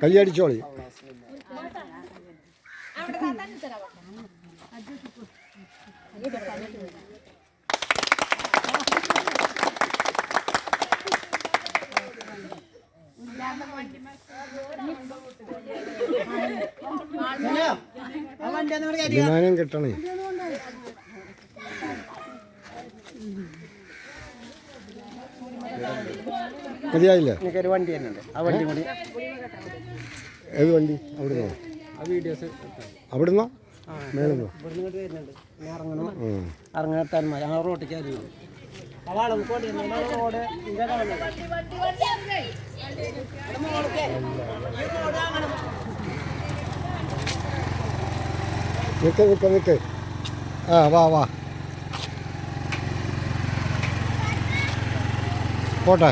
കയ്യടിച്ചോളി. വിമാനം കിട്ടണേ. മതിയായില്ലേ? ഒരു വണ്ടി തന്നെ ഉണ്ട്. ആ വണ്ടി കൂടി. ഏത് വണ്ടി? അവിടുന്നോ? ആ വീഡിയോസ് അവിടുന്നോ? മേലുന്നോ? ഇവിടുന്ന് വരുന്നുണ്ട്. ഇറങ്ങാൻ ആ റോട്ടിലേക്ക് ആയിരുന്നു. റോഡ് നിക്ക്. ആ വാ പോട്ടെ.